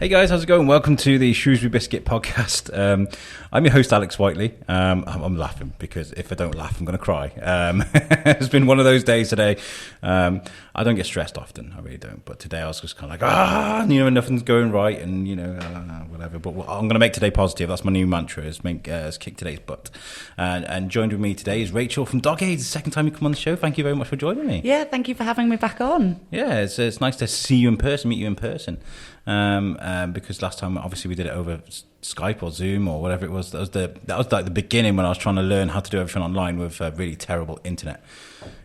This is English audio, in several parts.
Hey guys, how's it going? Welcome to the Shrewsbury Biscuit podcast. I'm your host, Alex Whiteley. I'm laughing because if I don't laugh, I'm going to cry. It's been one of those days today. I don't get stressed often, I really don't. But today I was just kind of like, nothing's going right and, whatever. But I'm going to make today positive. That's my new mantra, is kick today's butt. And joined with me today is Rachel from Dog Aids. The second time you come on the show. Thank you very much for joining me. Yeah, thank you for having me back on. Yeah, it's nice to see you in person, meet you in person. Because last time obviously we did it over Skype or Zoom or whatever it was. That was like the beginning when I was trying to learn how to do everything online with really terrible internet.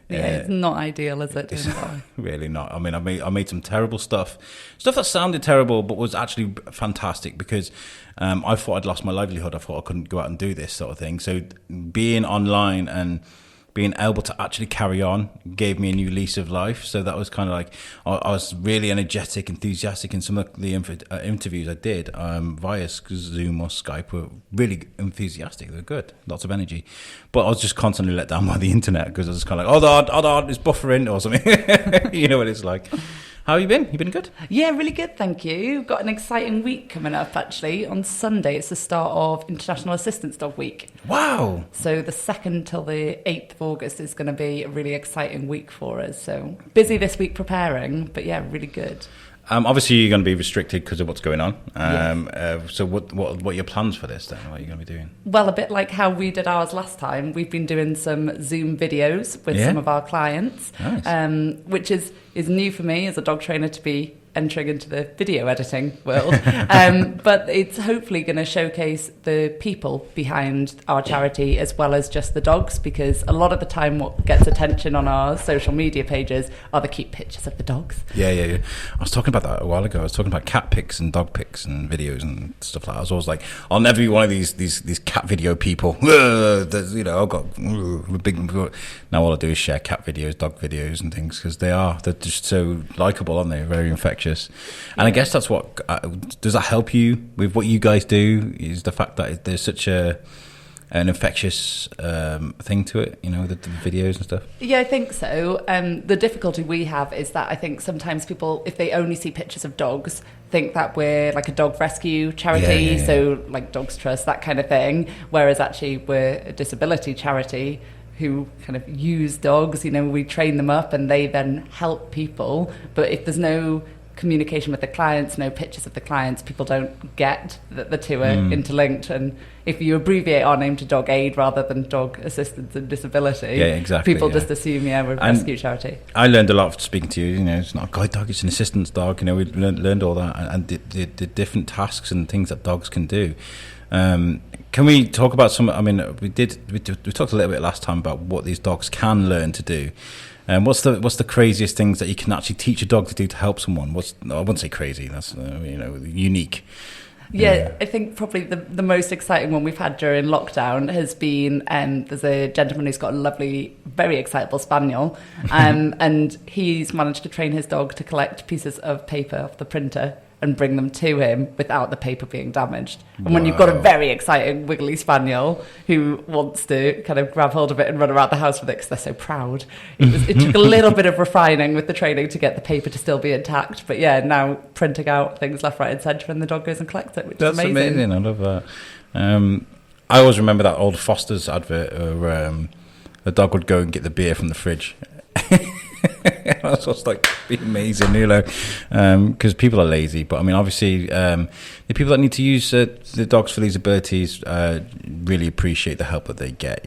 Yeah, it's not ideal, is it? It's really not. I mean, I made some terrible stuff that sounded terrible but was actually fantastic because I thought I'd lost my livelihood. I thought I couldn't go out and do this sort of thing. So being online and being able to actually carry on gave me a new lease of life. So that was kind of like, I was really energetic, enthusiastic, and some of the interviews I did via Zoom or Skype were really enthusiastic. They were good, lots of energy. But I was just constantly let down by the internet because I was kind of like, hold on, it's buffering or something. You know what it's like. How have you been? You been good? Yeah, really good, thank you. Got an exciting week coming up, actually. On Sunday, it's the start of International Assistance Dog Week. Wow. So the 2nd till the 8th of August is going to be a really exciting week for us. So busy this week preparing, but yeah, really good. Obviously, you're going to be restricted because of what's going on. Yes. So what are your plans for this then? What are you going to be doing? Well, a bit like how we did ours last time, we've been doing some Zoom videos with some of our clients, nice. Which is new for me as a dog trainer to be entering into the video editing world. But it's hopefully going to showcase the people behind our charity as well as just the dogs, because a lot of the time what gets attention on our social media pages are the cute pictures of the dogs. Yeah. I was talking about that a while ago. I was talking about cat pics and dog pics and videos and stuff like that. I was always like, I'll never be one of these cat video people. I've got big. Now all I do is share cat videos, dog videos and things because they're just so likable, aren't they? Very infectious. And I guess that's what does that help you with what you guys do, is the fact that there's such an infectious thing to it, the videos and stuff. Yeah, I think so. The difficulty we have is that I think sometimes people, if they only see pictures of dogs, think that we're like a dog rescue charity, so like Dogs Trust, that kind of thing, whereas actually we're a disability charity who kind of use dogs. We train them up and they then help people, but if there's no communication with the clients, no pictures of the clients, people don't get that the two are interlinked. And if you abbreviate our name to Dog Aid rather than Dog Assistance and Disability, people just assume we're a rescue charity. I learned a lot from speaking to you. It's not a guide dog, it's an assistance dog. We learned all that and the different tasks and things that dogs can do. Can we talk about some? I mean, we talked a little bit last time about what these dogs can learn to do. What's the craziest things that you can actually teach a dog to do to help someone? I wouldn't say crazy. That's unique. Yeah, I think probably the most exciting one we've had during lockdown has been there's a gentleman who's got a lovely, very excitable spaniel, and he's managed to train his dog to collect pieces of paper off the printer and bring them to him without the paper being damaged. And when you've got a very exciting, wiggly spaniel who wants to kind of grab hold of it and run around the house with it because they're so proud, it took a little bit of refining with the training to get the paper to still be intact. But yeah, now printing out things left, right and centre and the dog goes and collects it, which is amazing. That's amazing, I love that. I always remember that old Foster's advert where the dog would go and get the beer from the fridge. That's what's like amazing, because people are lazy. But I mean, obviously, the people that need to use the dogs for these abilities really appreciate the help that they get,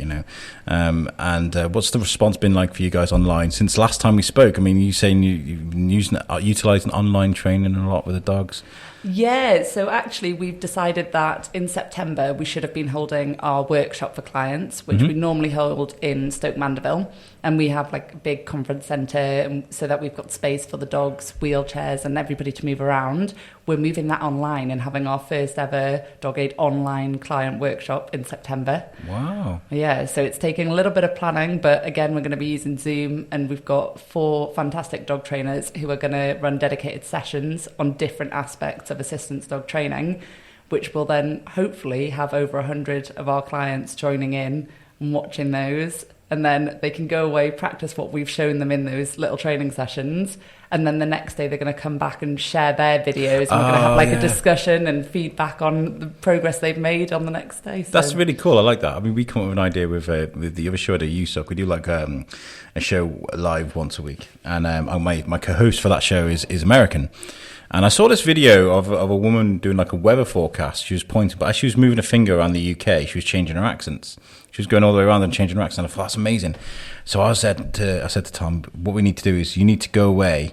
And what's the response been like for you guys online since last time we spoke? I mean, you saying you've been utilising online training a lot with the dogs. Yeah, so actually we've decided that in September we should have been holding our workshop for clients, which we normally hold in Stoke Mandeville, and we have like a big conference centre so that we've got space for the dogs, wheelchairs and everybody to move around. We're moving that online and having our first ever Dog Aid online client workshop in September. Wow. Yeah, so it's taking a little bit of planning, but again, we're going to be using Zoom, and we've got 4 fantastic dog trainers who are going to run dedicated sessions on different aspects of assistance dog training, which will then hopefully have over 100 of our clients joining in and watching those. and then they can go away, practice what we've shown them in those little training sessions, and then the next day they're going to come back and share their videos, and we're going to have like a discussion and feedback on the progress they've made on the next day. So. That's really cool. I like that. I mean, we come up with an idea with the other show that you suck. We do like a show live once a week, and my co-host for that show is American. And I saw this video of a woman doing like a weather forecast. She was pointing, but as she was moving a finger around the UK, she was changing her accents. She was going all the way around and changing her accent. I thought, that's amazing. So I said to Tom, what we need to do is you need to go away.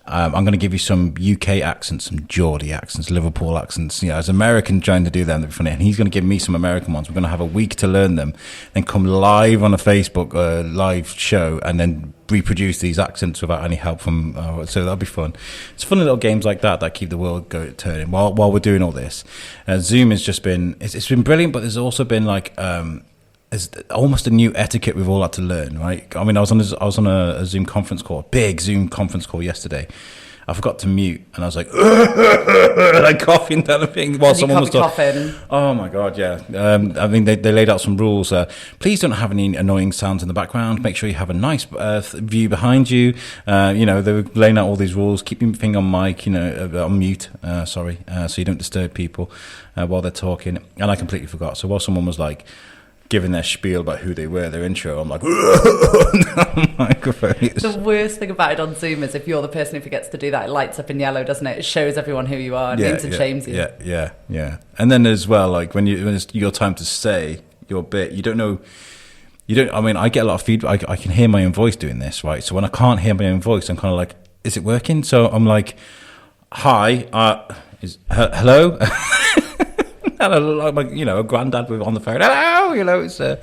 I'm going to give you some UK accents, some Geordie accents, Liverpool accents. You know, as American trying to do them, they're funny. And he's going to give me some American ones. We're going to have a week to learn them, then come live on a Facebook live show, and then reproduce these accents without any help from. So that'll be fun. It's funny little games like that keep the world turning while we're doing all this. Zoom has just been it's been brilliant, but there's also been like. It's almost a new etiquette we've all had to learn, right? I mean, I was on a Zoom conference call, big Zoom conference call yesterday. I forgot to mute, and I was like, like coughing down the thing while someone was talking. Oh my god, yeah. I mean, they laid out some rules. Please don't have any annoying sounds in the background. Make sure you have a nice view behind you. You know, they were laying out all these rules. Keep your thing on mic, you know, on mute. So you don't disturb people while they're talking. And I completely forgot. So while someone was like giving their spiel about who they were, their intro, I'm like, microphone. The worst thing about it on Zoom is if you're the person who forgets to do that, it lights up in yellow, doesn't it? It shows everyone who you are and means and shames you. Yeah. And then as well, like when it's your time to say your bit, you don't know. I mean, I get a lot of feedback. I can hear my own voice doing this, right? So when I can't hear my own voice, I'm kind of like, is it working? So I'm like, hi, hello? And I look like a granddad with on the phone. Hello, it's a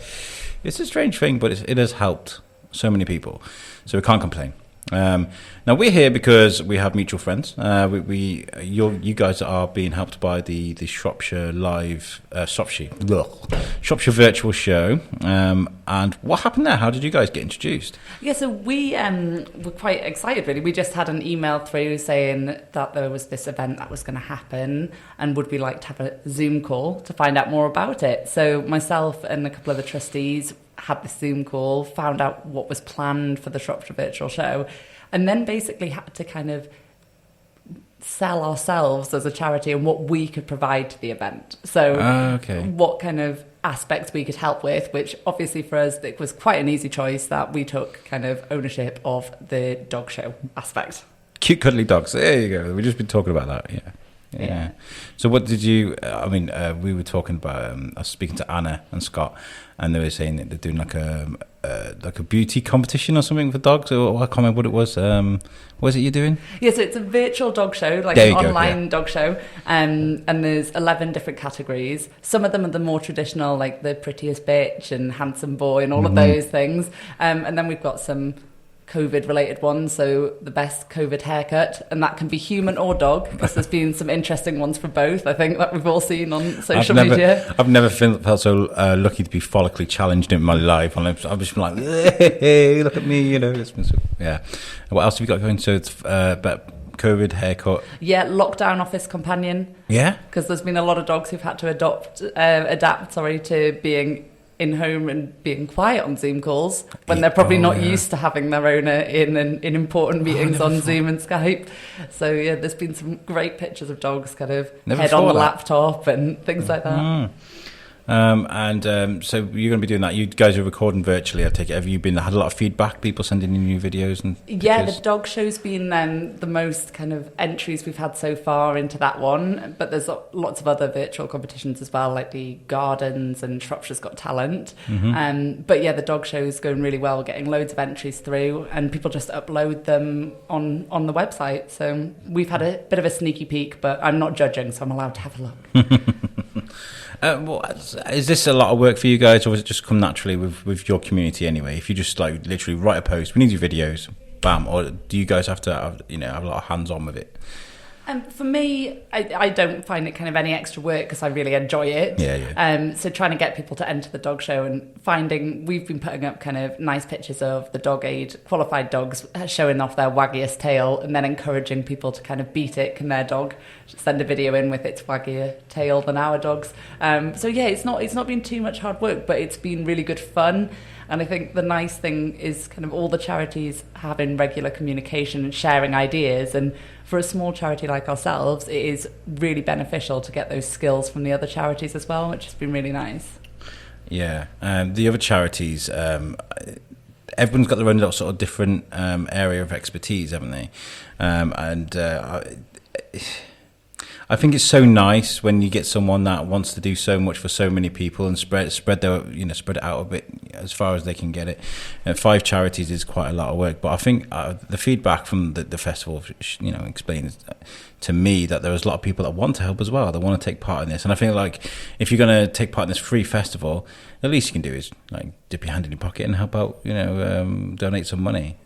strange thing, but it has helped so many people, so we can't complain. Now we're here because we have mutual friends. You guys are being helped by the Shropshire Shropshire Virtual Show. And what happened there? How did you guys get introduced? Yeah, so we were quite excited, really. We just had an email through saying that there was this event that was going to happen, and would we like to have a Zoom call to find out more about it. So myself and a couple of the trustees had the Zoom call, found out what was planned for the Shropshire Virtual Show, and then basically had to kind of sell ourselves as a charity and what we could provide to the event. So what kind of aspects we could help with, which obviously for us it was quite an easy choice that we took kind of ownership of the dog show aspect. Cute cuddly dogs, there you go. We've just been talking about that. Yeah. So what did you, we were talking about, I was speaking to Anna and Scott, and they were saying that they're doing like a beauty competition or something for dogs, or I can't remember what it was. What is it you're doing? Yeah, so it's a virtual dog show, like an online dog show, and there's 11 different categories. Some of them are the more traditional, like the prettiest bitch and handsome boy and all of those things, and then we've got some COVID related ones, so the best COVID haircut, and that can be human or dog, because there's been some interesting ones for both, I think, that we've all seen on social media. I've never felt so lucky to be follically challenged in my life, and I've just been like, hey, look at me, it's been so, yeah. What else have you got going? So it's COVID haircut, lockdown office companion, because there's been a lot of dogs who've had to adapt to being in home and being quiet on Zoom calls when they're probably not used to having their owner in important meetings on Zoom and Skype. So there's been some great pictures of dogs kind of head on the laptop and things like that. So you're going to be doing that. You guys are recording virtually, I take it. Have you had a lot of feedback, people sending in new videos and pictures? Yeah, the dog show's been the most kind of entries we've had so far into that one, but there's lots of other virtual competitions as well, like the Gardens and Shropshire's Got Talent. But the dog show's going really well, getting loads of entries through, and people just upload them on the website. So we've had a bit of a sneaky peek, but I'm not judging, so I'm allowed to have a look. Is this a lot of work for you guys, or does it just come naturally with your community anyway? If you just like literally write a post, we need your videos, bam, or do you guys have to have a lot of hands on with it? For me, I don't find it kind of any extra work because I really enjoy it. Yeah. So trying to get people to enter the dog show and we've been putting up kind of nice pictures of the dog aid qualified dogs showing off their waggiest tail and then encouraging people to kind of beat it. Can their dog send a video in with its waggier tail than our dogs? So yeah, it's not been too much hard work, but it's been really good fun. And I think the nice thing is kind of all the charities having regular communication and sharing ideas. And for a small charity like ourselves, it is really beneficial to get those skills from the other charities as well, which has been really nice. Yeah. The other charities, everyone's got their own little sort of different area of expertise, haven't they? I think it's so nice when you get someone that wants to do so much for so many people and spread it out a bit as far as they can get it. 5 charities is quite a lot of work, but I think the feedback from the festival, explains to me that there is a lot of people that want to help as well. They want to take part in this, and I think like if you're going to take part in this free festival, the least you can do is like dip your hand in your pocket and help out. Donate some money.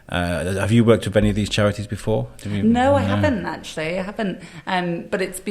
Have you worked with any of these charities before? No, I haven't actually. I haven't. But it's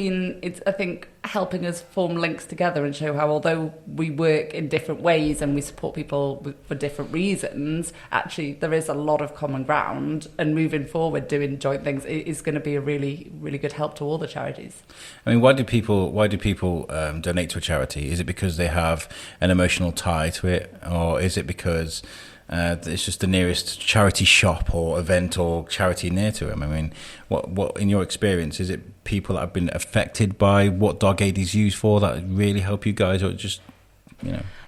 I think helping us form links together and show how although we work in different ways and we support people for different reasons, actually there is a lot of common ground, and moving forward doing joint things is going to be a really, really good help to all the charities. I mean, why do people donate to a charity? Is it because they have an emotional tie to it, or is it because it's just the nearest charity shop or event or charity near to them? I mean, what in your experience, is it people that have been affected by what dog aid is used for that really help you guys, or just,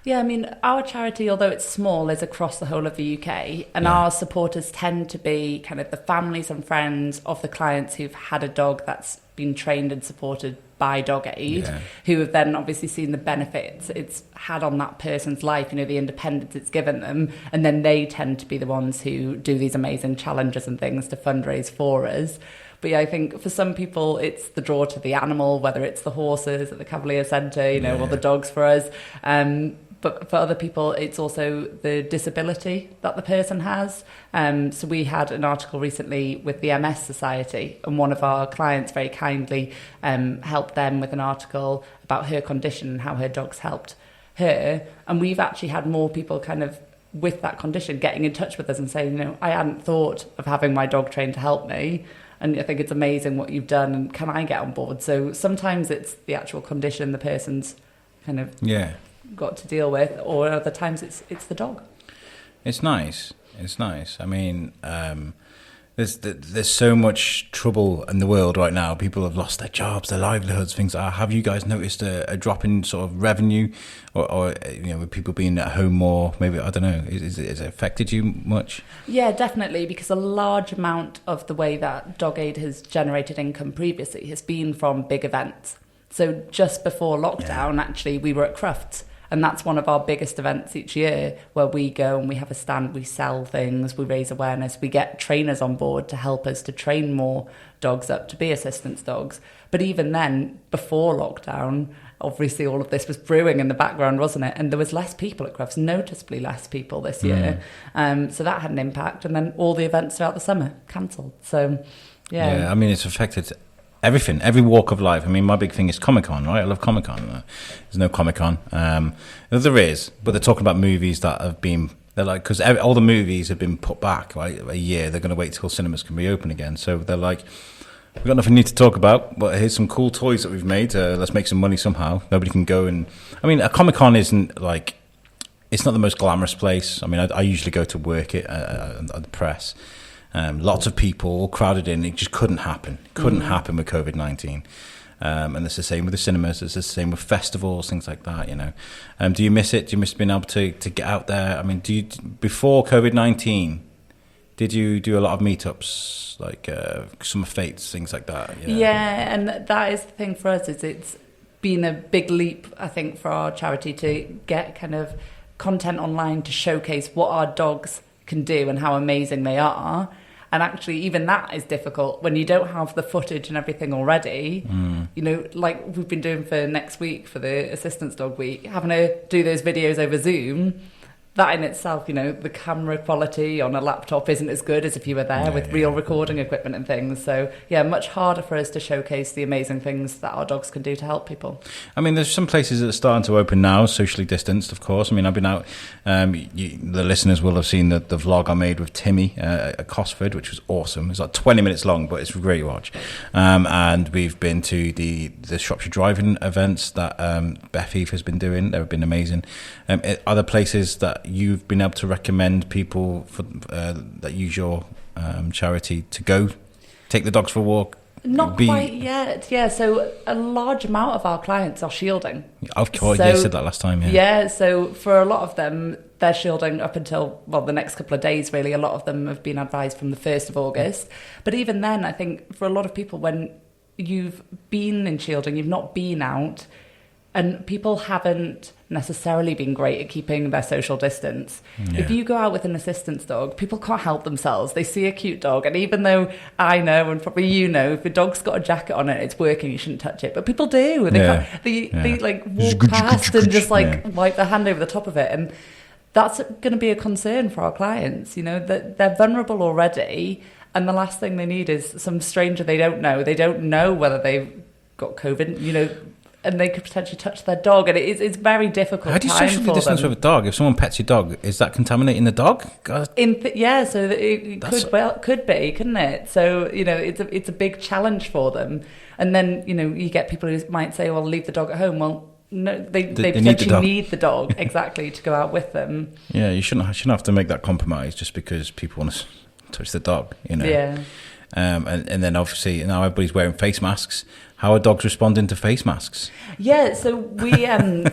Yeah, I mean, our charity, although it's small, is across the whole of the UK, and our supporters tend to be kind of the families and friends of the clients who've had a dog that's been trained and supported by Dog Aid, who have then obviously seen the benefits it's had on that person's life, the independence it's given them, and then they tend to be the ones who do these amazing challenges and things to fundraise for us. But yeah, I think for some people it's the draw to the animal, whether it's the horses at the Cavalier Centre, or the dogs for us. But for other people, it's also the disability that the person has. So we had an article recently with the MS Society, and one of our clients very kindly helped them with an article about her condition and how her dogs helped her. And we've actually had more people kind of with that condition getting in touch with us and saying, I hadn't thought of having my dog trained to help me, and I think it's amazing what you've done, and can I get on board? So sometimes it's the actual condition the person's kind of got to deal with, or other times it's the dog. It's nice. I mean, there's so much trouble in the world right now. People have lost their jobs, their livelihoods, things like that. Have you guys noticed a drop in sort of revenue, or with people being at home more? Maybe, I don't know. Has it affected you much? Yeah, definitely, because a large amount of the way that Dog Aid has generated income previously has been from big events. So just before lockdown, actually, we were at Crufts. And that's one of our biggest events each year, where we go and we have a stand, we sell things, we raise awareness, we get trainers on board to help us to train more dogs up to be assistance dogs. But even then, before lockdown, obviously all of this was brewing in the background, wasn't it? And there was less people at Crufts, noticeably less people this year. So that had an impact. And then all the events throughout the summer cancelled. So, yeah. Yeah, I mean, it's affected everything, every walk of life. I mean, my big thing is Comic-Con, right? I love Comic-Con. There's no Comic-Con. There is, but they're talking about movies that have been, they're like, because all the movies have been put back, right, a year. They're going to wait till cinemas can reopen again. So they're like, we've got nothing new to talk about, but here's some cool toys that we've made. Let's make some money somehow. Nobody can go and, I mean, a Comic-Con isn't like, it's not the most glamorous place. I mean, I usually go to work at the press. Lots of people all crowded in. It just couldn't happen. Couldn't happen with COVID-19. And it's the same with the cinemas. It's the same with festivals, things like that. Do you miss it? Do you miss being able to get out there? I mean, before COVID-19, did you do a lot of meetups, like summer fates, things like that? Yeah, and that is the thing for us. Is it's been a big leap, I think, for our charity to get kind of content online to showcase what our dogs can do and how amazing they are. And actually even that is difficult when you don't have the footage and everything already. Like we've been doing for next week for the assistance dog week, having to do those videos over Zoom, that in itself, the camera quality on a laptop isn't as good as if you were there with real recording equipment and things. So, much harder for us to showcase the amazing things that our dogs can do to help people. I mean, there's some places that are starting to open now, socially distanced, of course. I mean, I've been out, the listeners will have seen the vlog I made with Timmy at Cosford, which was awesome. It's like 20 minutes long, but it's a great watch. And we've been to the Shropshire driving events that Beth Eve has been doing. They've been amazing. Other places that you've been able to recommend people for that use your charity to go take the dogs for a walk? Not quite yet. Yeah, so a large amount of our clients are shielding. Of course, you said that last time. Yeah, so for a lot of them, they're shielding up until, the next couple of days, really. A lot of them have been advised from the 1st of August. But even then, I think for a lot of people, when you've been in shielding, you've not been out, and people haven't necessarily been great at keeping their social distance. Yeah. If you go out with an assistance dog, people can't help themselves. They see a cute dog, and even though I know, and probably you know, if a dog's got a jacket on it, it's working, you shouldn't touch it. But people do. They like walk past and just wipe their hand over the top of it. And that's going to be a concern for our clients, that they're vulnerable already. And the last thing they need is some stranger they don't know. They don't know whether they've got COVID, and they could potentially touch their dog, and it's very difficult. How do you socially distance with a dog? If someone pets your dog, is that contaminating the dog? So it could be, couldn't it? So it's a big challenge for them. And then you get people who might say, "Well, leave the dog at home." Well, no, they potentially need the dog exactly to go out with them. Yeah, you shouldn't have to make that compromise just because people want to touch the dog. Yeah. And then obviously now everybody's wearing face masks. How are dogs responding to face masks? Yeah, so we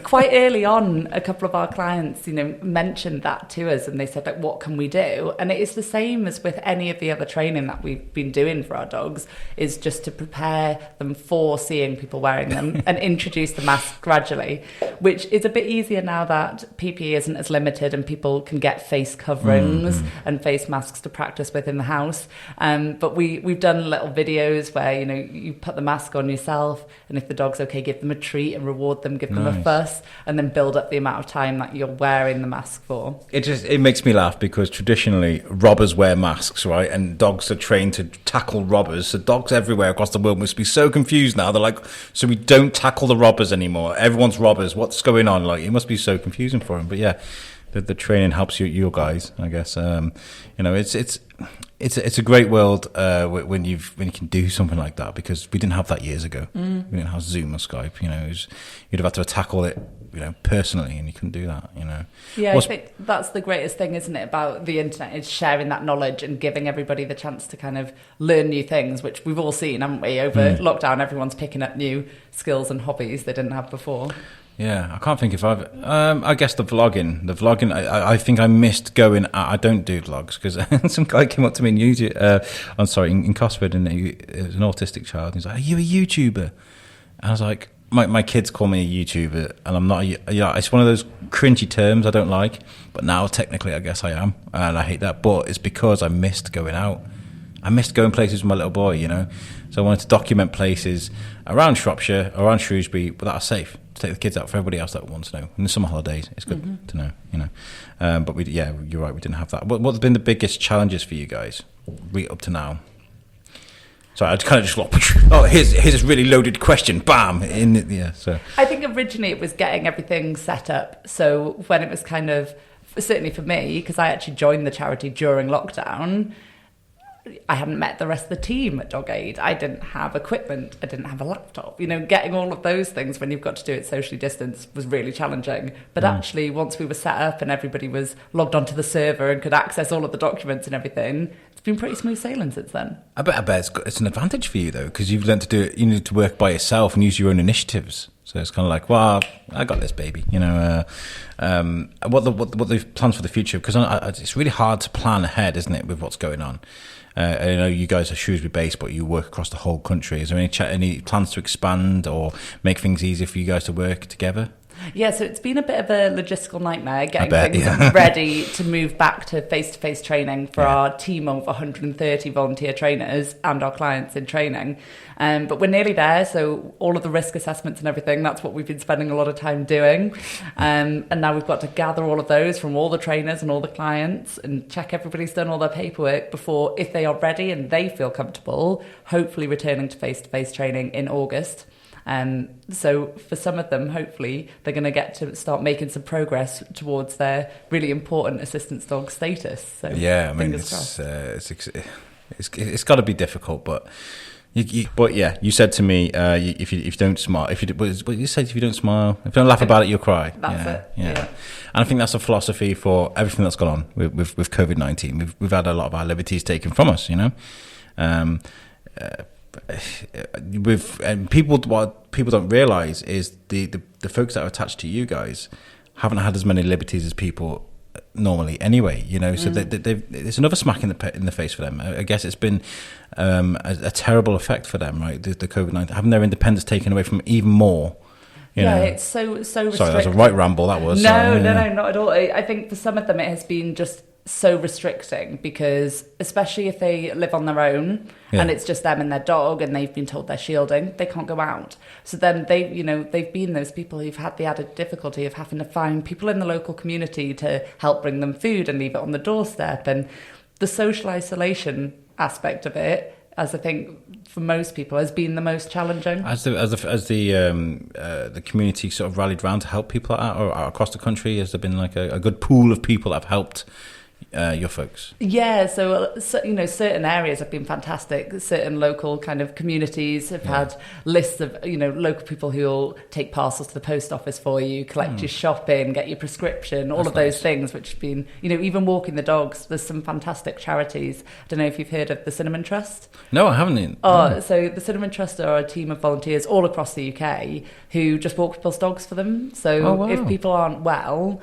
quite early on, a couple of our clients, mentioned that to us, and they said, like, what can we do? And it is the same as with any of the other training that we've been doing for our dogs, is just to prepare them for seeing people wearing them and introduce the mask gradually, which is a bit easier now that PPE isn't as limited and people can get face coverings and face masks to practice with in the house. But we've done little videos where, you put the mask on yourself, and if the dog's okay, give them a treat and reward them, give them a fuss, and then build up the amount of time that you're wearing the mask for. It makes me laugh because traditionally robbers wear masks, right? And dogs are trained to tackle robbers. So dogs everywhere across the world must be so confused now. They're like, so we don't tackle the robbers anymore. Everyone's robbers. What's going on? Like, it must be so confusing for them. But yeah, the training helps you guys, I guess. It's a great world when you can do something like that, because we didn't have that years ago. We didn't have Zoom or Skype. You'd have had to tackle it, personally, and you couldn't do that. Yeah, I think that's the greatest thing, isn't it, about the internet, is sharing that knowledge and giving everybody the chance to kind of learn new things, which we've all seen, haven't we? Over lockdown, everyone's picking up new skills and hobbies they didn't have before. Yeah, I can't think if I've... I guess the vlogging, I think I missed going... I don't do vlogs, because some guy came up to me in YouTube... in Cosford, and he was an autistic child. He's like, are you a YouTuber? And I was like, my kids call me a YouTuber, and I'm not... it's one of those cringy terms I don't like, but now technically I guess I am, and I hate that, but it's because I missed going out. I missed going places with my little boy, So I wanted to document places around Shropshire, around Shrewsbury, but that are safe. To take the kids out for everybody else that wants to know. In the summer holidays, it's good to know, But you're right, we didn't have that. What's been the biggest challenges for you guys right up to now? Sorry, I kind of just here's a really loaded question, bam! So I think originally it was getting everything set up. So when it was kind of, certainly for me, because I actually joined the charity during lockdown, I hadn't met the rest of the team at Dog Aid. I didn't have equipment. I didn't have a laptop. Getting all of those things when you've got to do it socially distanced was really challenging. But actually, once we were set up and everybody was logged onto the server and could access all of the documents and everything, it's been pretty smooth sailing since then. I bet it's an advantage for you, though, because you've learned to do it. You need to work by yourself and use your own initiatives. So it's kind of like, well, I got this, baby. What the plans for the future? Because it's really hard to plan ahead, isn't it, with what's going on? I know you guys are Shrewsbury based, but you work across the whole country. Is there any plans to expand or make things easier for you guys to work together? Yeah, so it's been a bit of a logistical nightmare getting things ready to move back to face-to-face training for our team of 130 volunteer trainers and our clients in training. But we're nearly there, so all of the risk assessments and everything, that's what we've been spending a lot of time doing. And now we've got to gather all of those from all the trainers and all the clients and check everybody's done all their paperwork before, if they are ready and they feel comfortable, hopefully returning to face-to-face training in August. So for some of them, hopefully, they're going to get to start making some progress towards their really important assistance dog status. So yeah, I mean, it's got to be difficult, but you said to me, if you don't smile, if you don't smile, if you don't laugh about it, you'll cry. That's it. Yeah. And I think that's a philosophy for everything that's gone on with COVID-19. We've had a lot of our liberties taken from us, you know. And what people don't realise is the folks that are attached to you guys haven't had as many liberties as people normally anyway, you know. So it's another smack in the face for them. I guess it's been a terrible effect for them, right? The COVID-19, having their independence taken away from them even more. You know. It's so restricted. Sorry, that was a right ramble. That was no, not at all. I think for some of them it has been just so restricting, because especially if they live on their own and it's just them and their dog and they've been told they're shielding, they can't go out. So then they've been those people who've had the added difficulty of having to find people in the local community to help bring them food and leave it on the doorstep. And the social isolation aspect of it, as I think for most people, has been the most challenging. As the community sort of rallied round to help people out, or across the country, has there been like a good pool of people that have helped your folks? Yeah, so certain areas have been fantastic. Certain local kind of communities have had lists of local people who will take parcels to the post office for you, collect your shopping, get your prescription, all of those things, which have been, even walking the dogs. There's some fantastic charities. I don't know if you've heard of the Cinnamon Trust. No, I haven't. So the Cinnamon Trust are a team of volunteers all across the UK who just walk people's dogs for them. So if people aren't well,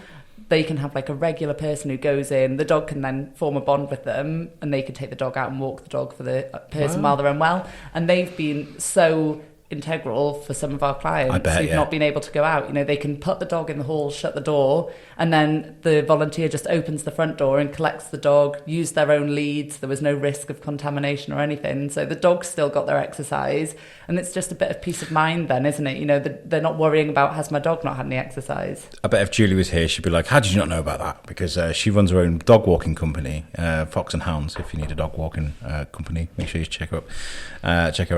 they can have like a regular person who goes in, the dog can then form a bond with them, and they can take the dog out and walk the dog for the person while they're unwell. And they've been so integral for some of our clients who've not been able to go out. They can put the dog in the hall, shut the door, and then the volunteer just opens the front door and collects the dog, use their own leads. There was no risk of contamination or anything. So the dog's still got their exercise, and it's just a bit of peace of mind then, isn't it? They're not worrying about, has my dog not had any exercise? I bet if Julie was here, she'd be like, how did you not know about that? Because she runs her own dog walking company, Fox and Hounds. If you need a dog walking company, make sure you check her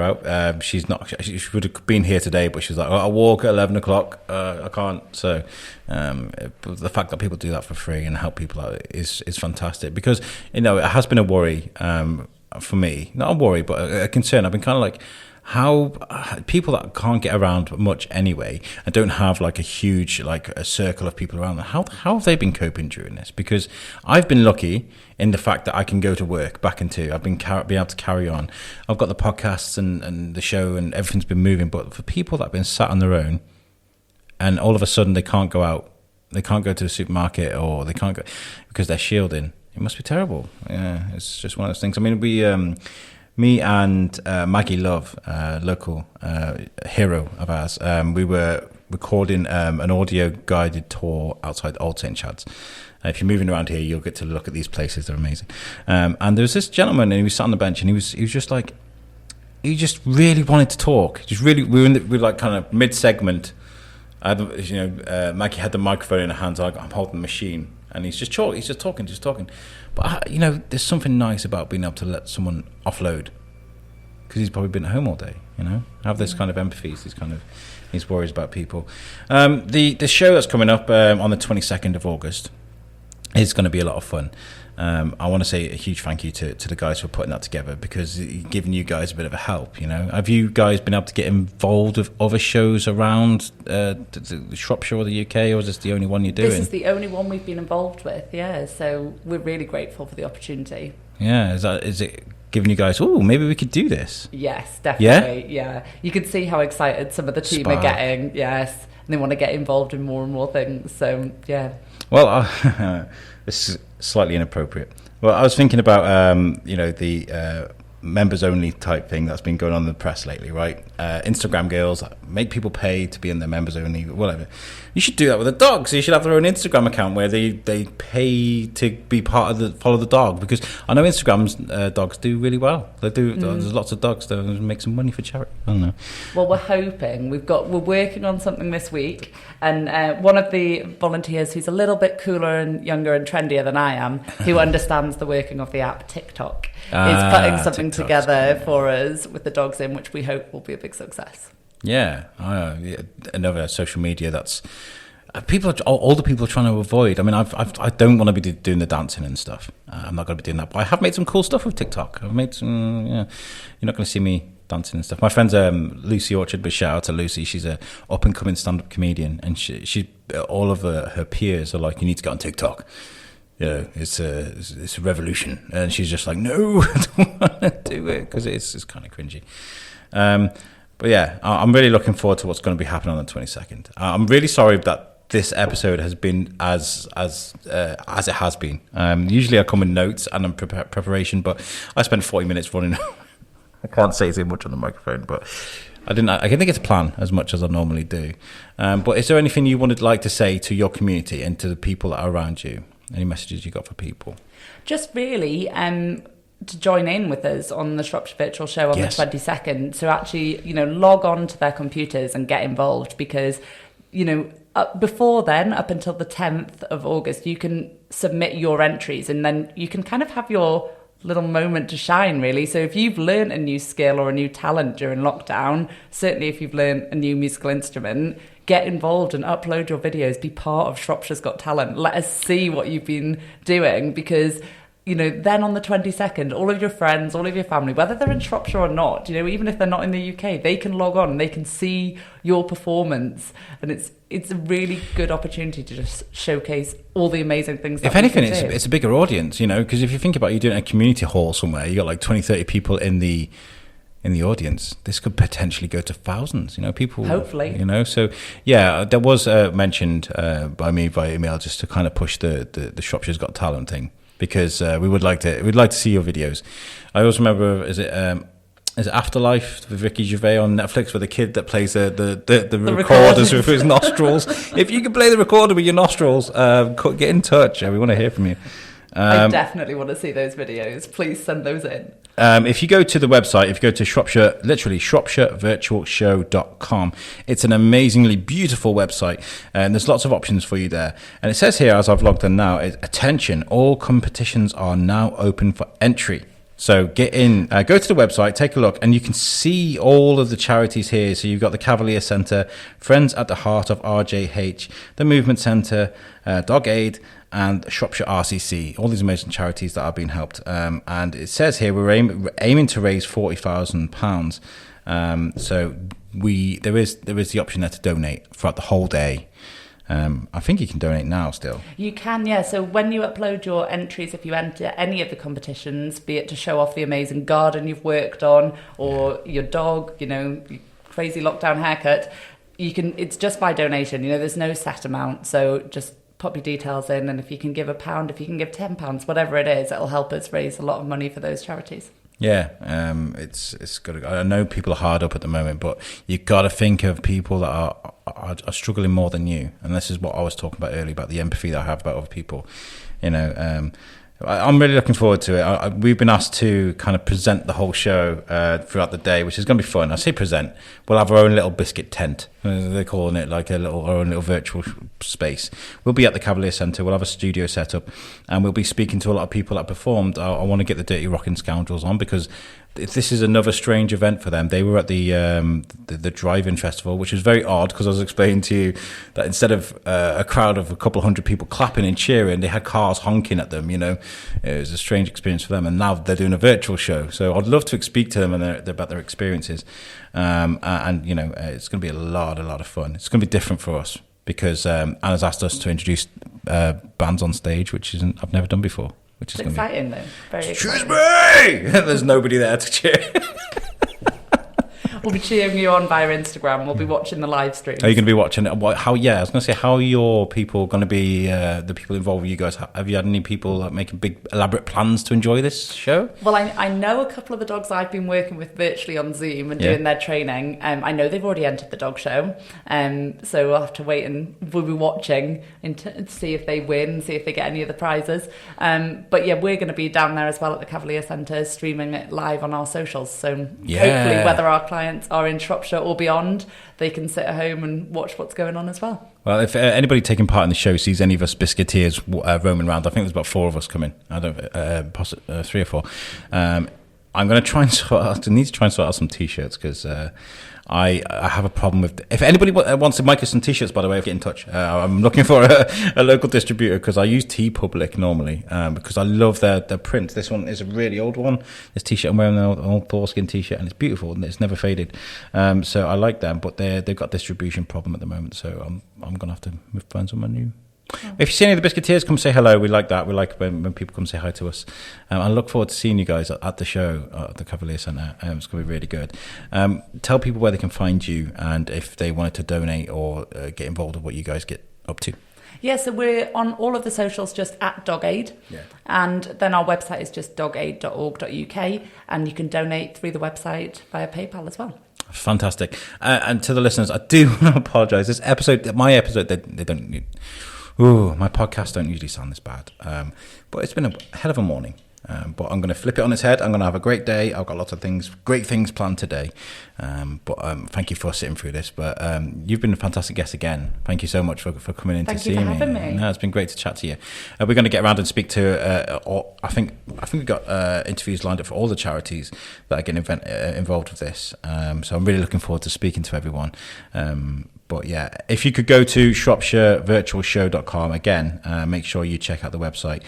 out. She would have been here today, but she's like, I walk at 11 o'clock. I can't. So the fact that people do that for free and help people out is fantastic, because it has been a worry for me, not a worry but a concern. I've been kind of like, how people that can't get around much anyway and don't have like a huge a circle of people around them, how have they been coping during this? Because I've been lucky in the fact that I can go to work back into, I've been able to carry on. I've got the podcasts and the show and everything's been moving. But for people that have been sat on their own and all of a sudden they can't go out, they can't go to the supermarket, or they can't go because they're shielding, it must be terrible. Yeah, it's just one of those things. I mean, me and Maggie Love, local hero of ours, we were recording an audio guided tour outside Old St. Chad's. If you're moving around here, you'll get to look at these places. They're amazing. And there was this gentleman, and he was sat on the bench, and he was just like, he just really wanted to talk. We were like kind of mid-segment. Maggie had the microphone in her hands. I'm holding the machine, and he's just talking. But there's something nice about being able to let someone offload, because he's probably been at home all day. Have this kind of empathy, these worries about people. The show that's coming up on the 22nd of August is going to be a lot of fun. I want to say a huge thank you to the guys for putting that together, because giving you guys a bit of a help. Have you guys been able to get involved with other shows around the Shropshire or the UK, or is this the only one you're doing? This is the only one we've been involved with, yeah. So we're really grateful for the opportunity. Yeah, is it giving you guys, maybe we could do this? Yes, definitely. Yeah. You can see how excited some of the team are getting. Yes, and they want to get involved in more and more things. So yeah. Well, this is slightly inappropriate. Well, I was thinking about the members only type thing that's been going on in the press lately, right? Instagram girls make people pay to be in their members only, whatever. You should do that with the dogs. You should have their own Instagram account where they pay to be part of follow the dog, because I know Instagram's dogs do really well. They do. There's lots of dogs that make some money for charity. I don't know. Well, we're hoping. We're working on something this week, and one of the volunteers who's a little bit cooler and younger and trendier than I am, who understands the working of the app TikTok, is putting something together for us with the dogs in, which we hope will be a big success. Yeah, another social media that's older people are trying to avoid. I mean, I don't want to be doing the dancing and stuff. I'm not going to be doing that, but I have made some cool stuff with TikTok. I've made some. You're not going to see me dancing and stuff. My friend's Lucy Orchard, but shout out to Lucy. She's a up and coming stand up comedian, and she all of her peers are like, you need to get on TikTok. It's a revolution, and she's just like, no, I don't want to do it because it's kind of cringy. But yeah, I'm really looking forward to what's going to be happening on the 22nd. I'm really sorry that this episode has been as it has been. Usually I come with notes and I'm preparation, but I spent 40 minutes running. I can't say too much on the microphone, but I think it's a plan as much as I normally do. But is there anything you would like to say to your community and to the people that are around you? Any messages you got for people? Just really to join in with us on the Shropshire Virtual Show on the 22nd. So actually, log on to their computers and get involved, because, before then, up until the 10th of August, you can submit your entries, and then you can kind of have your little moment to shine, really. So if you've learned a new skill or a new talent during lockdown, certainly if you've learned a new musical instrument, get involved and upload your videos, be part of Shropshire's Got Talent. Let us see what you've been doing, because then on the 22nd, all of your friends, all of your family, whether they're in Shropshire or not, even if they're not in the UK, they can log on and they can see your performance. And it's a really good opportunity to just showcase all the amazing things that if anything, it's a bigger audience, because if you think about, you're doing a community hall somewhere, you got like 20, 30 people in the audience. This could potentially go to thousands, people. Hopefully. So yeah, there was mentioned by me via email just to kind of push the Shropshire's Got Talent thing, because we'd like to see your videos. I also remember, is it Afterlife with Ricky Gervais on Netflix, with the kid that plays the recorders with his nostrils? If you can play the recorder with your nostrils, get in touch. We want to hear from you. I definitely want to see those videos. Please send those in. If you go to the website, if you go to Shropshire, literally ShropshireVirtualShow.com, it's an amazingly beautiful website, and there's lots of options for you there. And it says here, as I've logged in now, attention, all competitions are now open for entry. So get in, go to the website, take a look, and you can see all of the charities here. So you've got the Cavalier Centre, Friends at the Heart of RJH, the Movement Centre, Dog Aid, and Shropshire RCC, all these amazing charities that are being helped. And it says here we're aiming to raise £40,000. So there is the option there to donate throughout the whole day. I think you can donate now still. You can, yeah. So when you upload your entries, if you enter any of the competitions, be it to show off the amazing garden you've worked on, or your dog, your crazy lockdown haircut, it's just by donation. There's no set amount. So just pop your details in, and if you can give £1, if you can give £10, whatever it is, it'll help us raise a lot of money for those charities. Yeah, it's good. I know people are hard up at the moment, but you got to think of people that are struggling more than you. And this is what I was talking about earlier, about the empathy that I have about other people. I'm really looking forward to it. We've been asked to kind of present the whole show throughout the day, which is going to be fun. I say present. We'll have our own little biscuit tent. They're calling it like our own little virtual space. We'll be at the Cavalier Centre. We'll have a studio set up, and we'll be speaking to a lot of people that performed. I want to get the Dirty Rockin' Scoundrels on, because this is another strange event for them. They were at the drive-in festival, which was very odd, because I was explaining to you that instead of a crowd of a couple of hundred people clapping and cheering, they had cars honking at them. It was a strange experience for them, and now they're doing a virtual show. So I'd love to speak to them about their experiences, and it's going to be a lot of fun. It's going to be different for us, because Anna's asked us to introduce bands on stage, which I've never done before. Which is exciting, though. Very exciting. Shrewsbury! There's nobody there to cheer. We'll be cheering you on via Instagram. We'll be watching the live stream. Are you going to be watching it? How? Yeah, I was going to say, how are your people going to be? The people involved with you guys. Have you had any people making big, elaborate plans to enjoy this show? Well, I know a couple of the dogs I've been working with virtually on Zoom and doing their training. I know they've already entered the dog show, so we'll have to wait and we'll be watching and see if they win, see if they get any of the prizes. But yeah, we're going to be down there as well at the Cavalier Centre, streaming it live on our socials. So hopefully, whether our clients are in Shropshire or beyond, they can sit at home and watch what's going on as well. Well, if anybody taking part in the show sees any of us biscuiteers roaming around, I think there's about 4 of us coming. I don't, possibly 3 or 4. I'm going to try and I need to try and sort out some t-shirts because I have a problem with. If anybody wants to make us some t-shirts, by the way, get in touch. I'm looking for a local distributor because I use TeePublic normally because I love their print. This one is a really old one. This t-shirt I'm wearing, an old Thorskin t-shirt, and it's beautiful and it's never faded. So I like them, but they've got distribution problem at the moment. So I'm gonna have to find someone new. Oh. If you see any of the Biscuiteers, come say hello. We like that. We like when people come say hi to us. I look forward to seeing you guys at the show at the Cavalier Centre. It's going to be really good. Tell people where they can find you and if they wanted to donate or get involved with what you guys get up to. Yeah, so we're on all of the socials just at Dog Aid. Yeah. And then our website is just dogaid.org.uk and you can donate through the website via PayPal as well. Fantastic. And to the listeners, I do want to apologise. This episode, my episode, they don't... Ooh, my podcasts don't usually sound this bad, but it's been a hell of a morning. But I'm going to flip it on its head. I'm going to have a great day. I've got lots of great things planned today. But thank you for sitting through this. But you've been a fantastic guest again. Thank you so much for coming in to see me. Thank you for having me. No, it's been great to chat to you. We're going to get around and speak to. I think we've got interviews lined up for all the charities that are getting involved with this. So I'm really looking forward to speaking to everyone. But yeah, if you could go to ShropshireVirtualShow.com again, make sure you check out the website.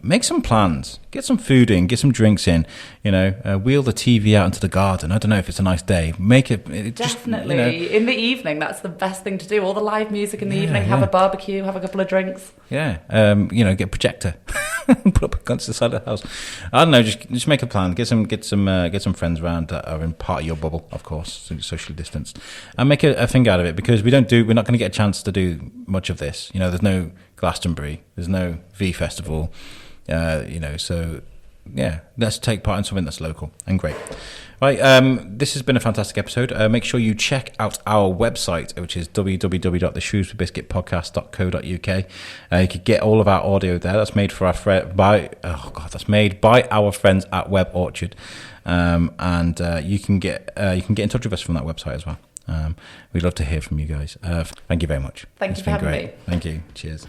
Make some plans, get some food in, get some drinks in, wheel the TV out into the garden. I don't know if it's a nice day. Make it definitely just, in the evening. That's the best thing to do. All the live music in the evening. Have a barbecue, have a couple of drinks. Yeah, get a projector, put up against the side of the house. I don't know. Just make a plan. Get some friends around that are in part of your bubble, of course, socially distanced, and make a thing out of it because we're not going to get a chance to do much of this. There's no Glastonbury, there's no V Festival, so yeah, let's take part in something that's local and great. Right, this has been a fantastic episode. Make sure you check out our website, which is www.theshrewsburybiscuitpodcast.co.uk. You could get all of our audio there. That's made for that's made by our friends at Web Orchard, and you can get in touch with us from that website as well. We'd love to hear from you guys. Thank you very much. Thank you for having me. Thank you. Cheers.